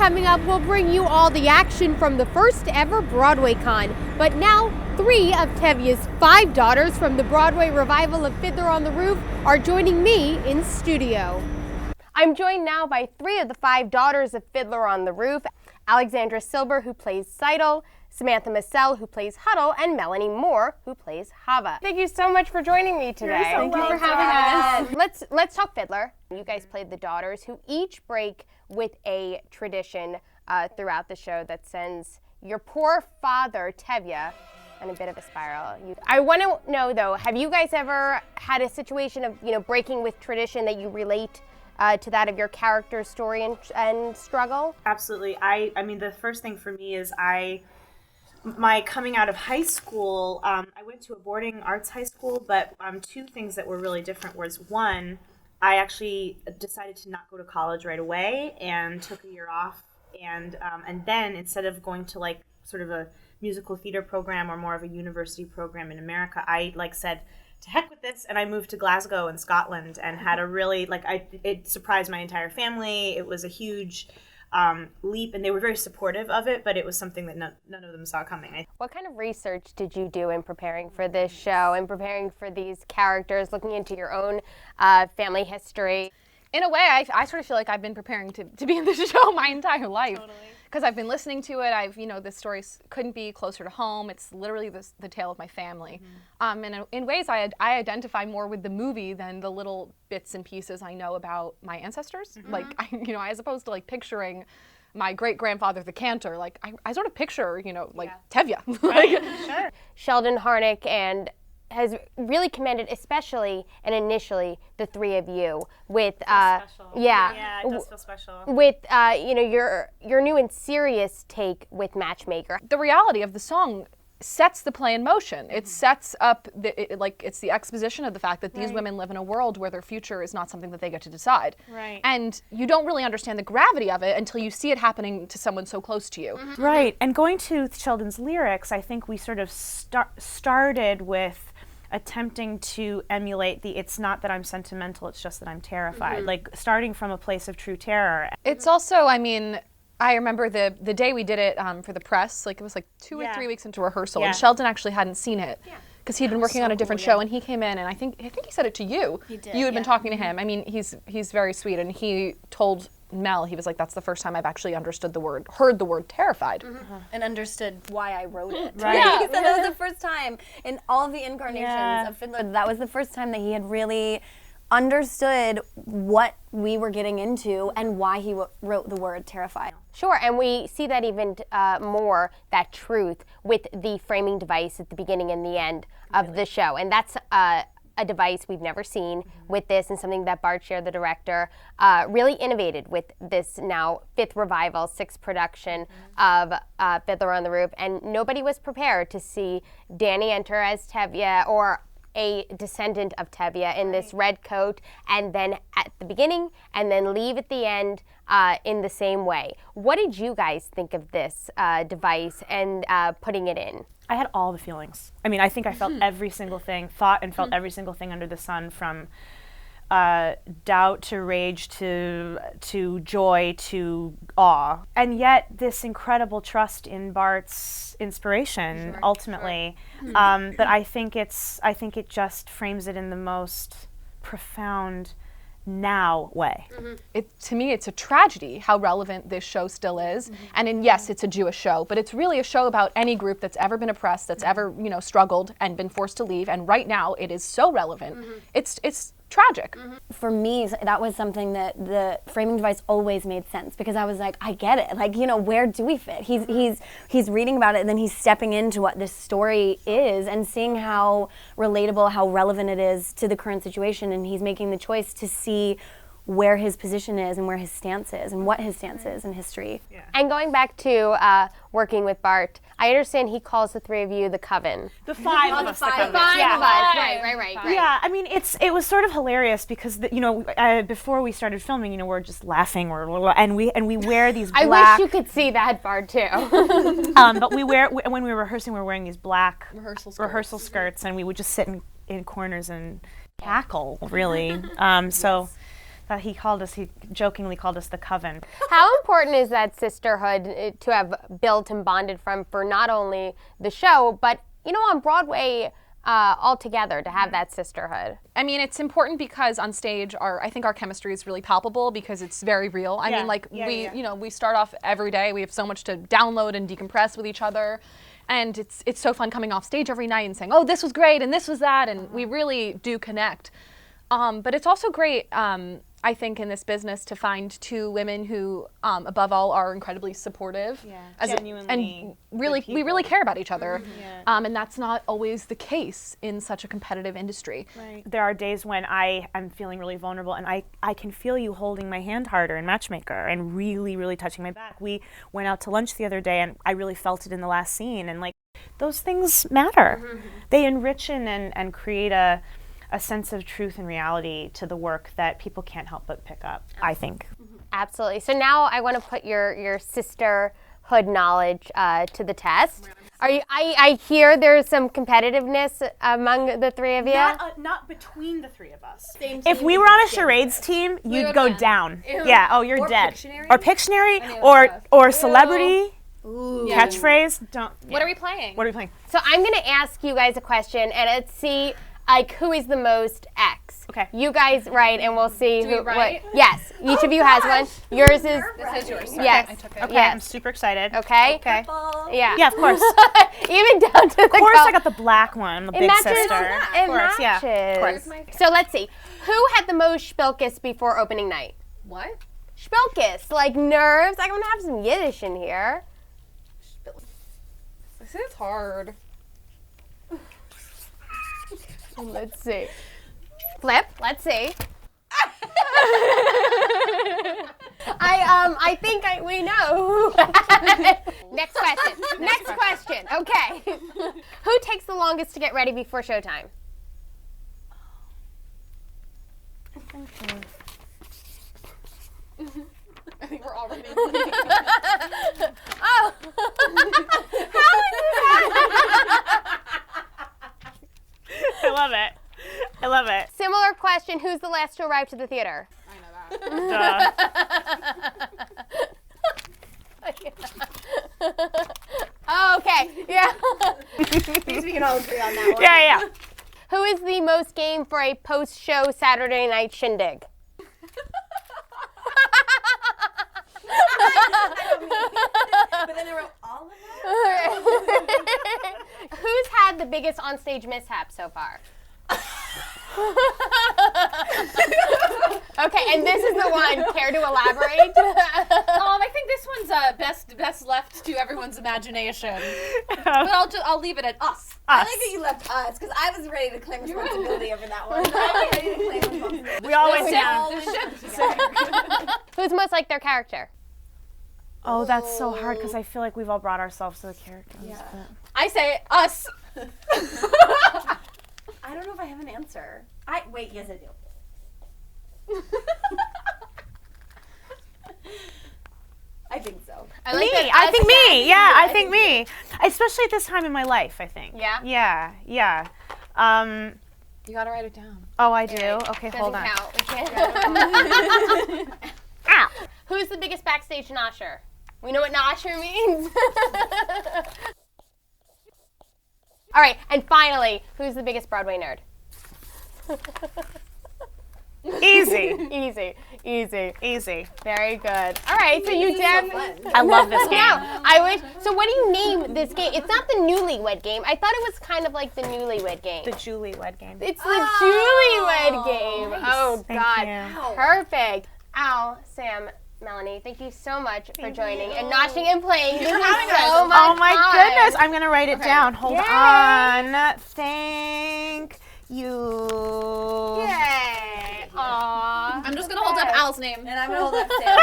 coming up, we'll bring you all the action from the first ever Broadway Con. But now, 3 of Tevye's 5 daughters from the Broadway revival of Fiddler on the Roof are joining me in studio. I'm joined now by 3 of the 5 daughters of Fiddler on the Roof. Alexandra Silber, who plays Seidel, Samantha Massell, who plays Huddle, and Melanie Moore, who plays Hava. Thank you so much for joining me today. Thank you for having us. Let's talk Fiddler. You guys played the daughters, who each break with a tradition throughout the show that sends your poor father, Tevye, in a bit of a spiral. I want to know, though, have you guys ever had a situation of, breaking with tradition that you relate to that of your character's story and struggle? Absolutely. I mean, the first thing for me is my coming out of high school, I went to a boarding arts high school, but 2 things that were really different was, one, I actually decided to not go to college right away and took a year off. And then instead of going to like sort of a musical theater program or more of a university program in America, I said, to heck with this, and I moved to Glasgow in Scotland and had a really, it surprised my entire family. It was a huge leap, and they were very supportive of it, but it was something that none of them saw coming. What kind of research did you do in preparing for this show and preparing for these characters, looking into your own family history? In a way, I sort of feel like I've been preparing to be in this show my entire life. Totally. Because I've been listening to it. This story couldn't be closer to home. It's literally the tale of my family. Mm-hmm. And in ways, I identify more with the movie than the little bits and pieces I know about my ancestors. Mm-hmm. As opposed to picturing my great-grandfather, the cantor, I sort of picture, Tevye. Right. Sure. Sheldon Harnick has really commended, especially and initially, the 3 of you with special. Yeah, it does feel special. With your new and serious take with Matchmaker. The reality of the song sets the play in motion. It sets up it's the exposition of the fact that these women live in a world where their future is not something that they get to decide. Right. And you don't really understand the gravity of it until you see it happening to someone so close to you. Mm-hmm. Right. And going to Sheldon's lyrics, I think we sort of started with attempting to emulate it's not that I'm sentimental, it's just that I'm terrified. Mm-hmm. Starting from a place of true terror. It's also, I remember the day we did it for the press, it was 2 or 3 weeks into rehearsal, and Sheldon actually hadn't seen it. Yeah. Because he'd been working on a different show, and he came in, and I think he said it to you. He did. You had been talking to him. He's very sweet, and he told Mel, he was like, that's the first time I've actually heard the word terrified. Mm-hmm. And understood why I wrote it. Right. Yeah. He said that was the first time in all of the incarnations of Fiddler, that was the first time that he had really understood what we were getting into and why he wrote the word terrified. Sure, and we see that even more, that truth, with the framing device at the beginning and the end of the show. And that's a device we've never seen with this, and something that Bart Scher, the director, really innovated with this now 5th revival, 6th production of Fiddler on the Roof. And nobody was prepared to see Danny enter as Tevye, or a descendant of Tevye, in this red coat, and then at the beginning, and then leave at the end in the same way. What did you guys think of this device and putting it in? I had all the feelings. I think I felt every single thing, thought and felt every single thing under the sun, from doubt to rage to joy to awe. And yet this incredible trust in Bart's inspiration, ultimately. Sure. But I think it just frames it in the most profound now way. Mm-hmm. To me, it's a tragedy how relevant this show still is. Mm-hmm. And yes, it's a Jewish show, but it's really a show about any group that's ever been oppressed, that's ever struggled and been forced to leave. And right now, it is so relevant. Mm-hmm. It's tragic. Mm-hmm. For me, that was something that the framing device always made sense, because I was like, I get it. Where do we fit? He's reading about it, and then he's stepping into what this story is and seeing how relatable, how relevant it is to the current situation, and he's making the choice to see where his position is and where his stance is and what his stance is in history. Yeah. And going back to working with Bart, I understand he calls the 3 of you the coven. The 5 of us. The 5 of us. Right. Yeah, it was sort of hilarious because before we started filming, we're just laughing, and we wear these black. I wish you could see that Bart too. But when we were rehearsing, we were wearing these black rehearsal skirts, and we would just sit in corners and cackle, really. he jokingly called us the coven. How important is that sisterhood to have built and bonded from for not only the show, but, on Broadway altogether, to have that sisterhood? I mean, it's important because on stage, I think our chemistry is really palpable because it's very real. I mean, we start off every day. We have so much to download and decompress with each other. And it's so fun coming off stage every night and saying, oh, this was great and this was that. And we really do connect. But it's also great, I think, in this business to find two women who, above all, are incredibly supportive. Genuinely. And we really care about each other. And that's not always the case in such a competitive industry. Right. There are days when I'm feeling really vulnerable, and I can feel you holding my hand harder in Matchmaker and really, really touching my back. We went out to lunch the other day, and I really felt it in the last scene. And those things matter. They enrich and create a sense of truth and reality to the work that people can't help but pick up, I think. Absolutely. So now I want to put your sisterhood knowledge to the test. I hear there's some competitiveness among the three of you. Not between the three of us. If we were on a charades team, you'd go down. Ew. Yeah. Oh, you're dead. Pictionary? Or Pictionary, or celebrity. Ooh. Catchphrase. Don't. Yeah. What are we playing? So I'm going to ask you guys a question, and let's see. Who is the most X? Okay. You guys write, and we'll see who. Write? What. Yes. Each of you has one. Yours is. This is yours. Yes. I took it. Okay. Yes. I'm super excited. Okay. Okay. Yeah. Yeah, of course. Even down to the. Of course, I got the black one, the big matches, sister. It Of course, matches. yeah. Of course. So let's see. Who had the most spilkis before opening night? What? Spilkis, like nerves. I'm gonna have some Yiddish in here. This is hard. Let's see. Flip. Let's see. I think we know. Next question. Next question. Okay. Who takes the longest to get ready before showtime? I think we're already. Oh. How is that? I love it. Similar question. Who's the last to arrive to the theater? I know that. Okay. Yeah. We can all agree on that one. Yeah. Who is the most game for a post-show Saturday night shindig? But then I wrote all of them. Who's had the biggest onstage mishap so far? Okay, and this is the one. Care to elaborate? I think this one's best left to everyone's imagination. But I'll leave it at us. I like that you left us, because I was ready to claim responsibility over that one. I was ready to claim responsibility. We all went down. Who's most like their character? Oh, that's so hard because I feel like we've all brought ourselves to the characters. Yeah. I say us. I don't know if I have an answer. Wait, yes I do. I think so. I think me. Yeah, I think me. Especially at this time in my life, I think. Yeah? Yeah. You gotta write it down. Oh, I do? Okay, hold on. Count. We can't. Ow. Who's the biggest backstage nosher? We know what nosher means. All right, and finally, who's the biggest Broadway nerd? Easy. Very good. All right, so you definitely. I love this game. No, I wish. So, what do you name this game? It's not the Newlywed Game. I thought it was kind of like the Newlywed Game. The Julywed game. It's the Julywed Game. Nice. Oh Thank God, you. perfect. Al, Sam, Melanie, thank you so much for joining and noshing and playing. This was so much Oh my fun. goodness, I'm gonna write it down. Hold Yay. on. Thank you. Yay! Aww. I'm just gonna hold up Al's name. And I'm going to hold up Sam.